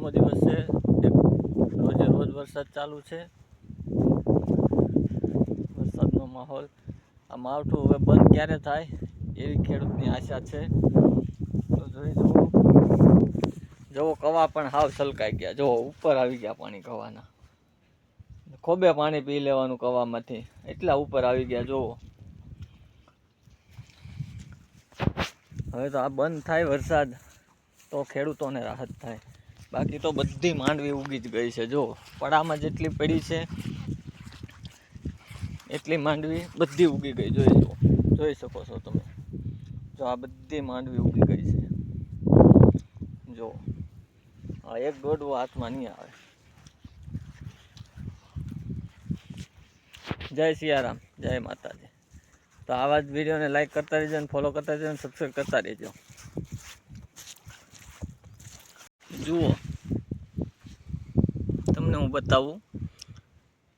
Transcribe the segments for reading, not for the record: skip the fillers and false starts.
5મો દિવસ છે, રોજે રોજ વરસાદ ચાલુ છે, વરસાદનો માહોલ. આ માવઠું હવે બંધ ક્યારે થાય એવી ખેડૂતની આશા છે. તો જોઈ જુઓ કવા પણ હાવ સલકાઈ ગયા, જુઓ ઉપર આવી ગયા પાણી કવાના, ખોબે પાણી પી લેવાનું કવામાંથી, એટલા ઉપર આવી ગયા. જુઓ હવે તો આ બંધ થાય વરસાદ તો ખેડૂતોને રાહત થાય, બાકી તો બધી માંડવી ઉગી જ ગઈ છે. જો પડામાં જેટલી પડી છે એટલી માંડવી બધી ઉગી ગઈ. જોઈ શકો છો તમે. જો આ બધી માંડવી ઉગી ગઈ છે. જો આ એક દોડવો હાથમાં નહીં આવે. જય સિયારામ, જય માતાજી. તો આવા જ વિડીયોને લાઈક કરતા રહેજો અને ફોલો કરતા રહેજો અને સબસ્ક્રાઈબ કરતા રહેજો. જુઓ તમને હું બતાવું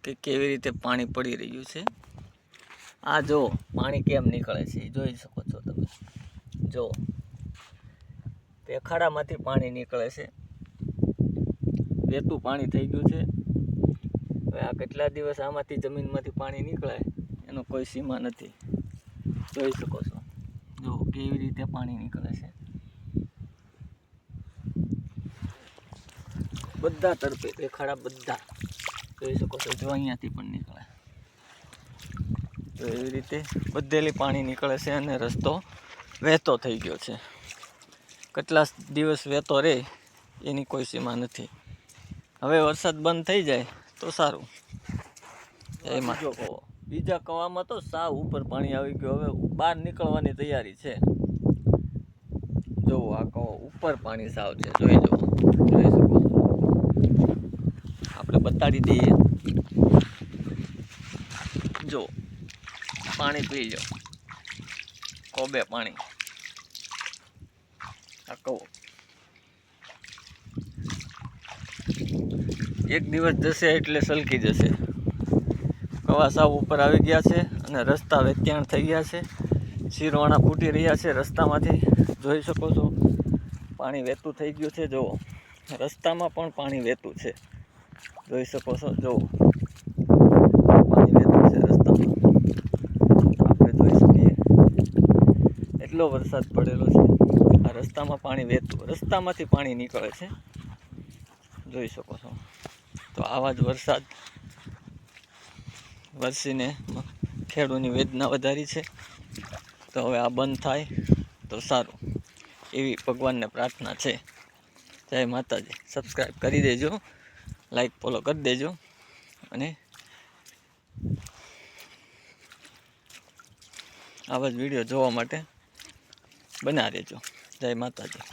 કે કેવી રીતે પાણી પડી રહ્યું છે. આ જો પાણી કેમ નીકળે છે જોઈ શકો છો તમે. જો તે ખાડામાંથી પાણી નીકળે છે, વેતું પાણી થઈ ગયું છે. હવે આ કેટલા દિવસ આમાંથી જમીનમાંથી પાણી નીકળે એનો કોઈ સીમા નથી. જોઈ શકો છો જો કેવી રીતે પાણી નીકળે છે. બધા તરફે તે ખાડા બધા જોઈ શકો છો. જો અહીંયાથી પણ નીકળે, તો એવી રીતે બધેલી પાણી નીકળે છે અને રસ્તો વહેતો થઈ ગયો છે. કેટલા દિવસ વહેતો રહે એની કોઈ સીમા નથી. હવે વરસાદ બંધ થઈ જાય તો સારું. એમાં બીજા કવામાં તો સાવ ઉપર પાણી આવી ગયું. હવે બહાર નીકળવાની તૈયારી છે. જો આ કવો ઉપર પાણી સાવ છે. જોઈ શકો છો. આપણે બતાડી દઈએ. જો પાણી પી લો, કોબે પાણી. આ કહો એક દિવસ જશે એટલે સલકી જશે. કવા સાવ ઉપર આવી ગયા છે અને રસ્તા વેચાણ થઈ ગયા છે. શીરવાણા ફૂટી રહ્યા છે રસ્તામાંથી. જોઈ શકો છો પાણી વહેતું થઈ ગયું છે. જુઓ રસ્તામાં પણ પાણી વહેતું છે. જોઈ શકો છો. જુઓ પાણી વહેતું છે રસ્તામાં. આપણે જોઈ શકીએ એટલો વરસાદ પડેલો છે. આ રસ્તામાં પાણી વહેતું, રસ્તામાંથી પાણી નીકળે છે. જોઈ શકો છો. તો આવા જ વરસાદ વરસીને ખેડૂતની વેદના વધારી છે. તો હવે આ બંધ થાય તો સારું એવી ભગવાનને પ્રાર્થના છે. જય માતાજી. સબસ્ક્રાઈબ કરી દેજો, લાઈક ફોલો કરી દેજો અને આવા જ વિડીયો જોવા માટે બના રહેજો. જય માતાજી.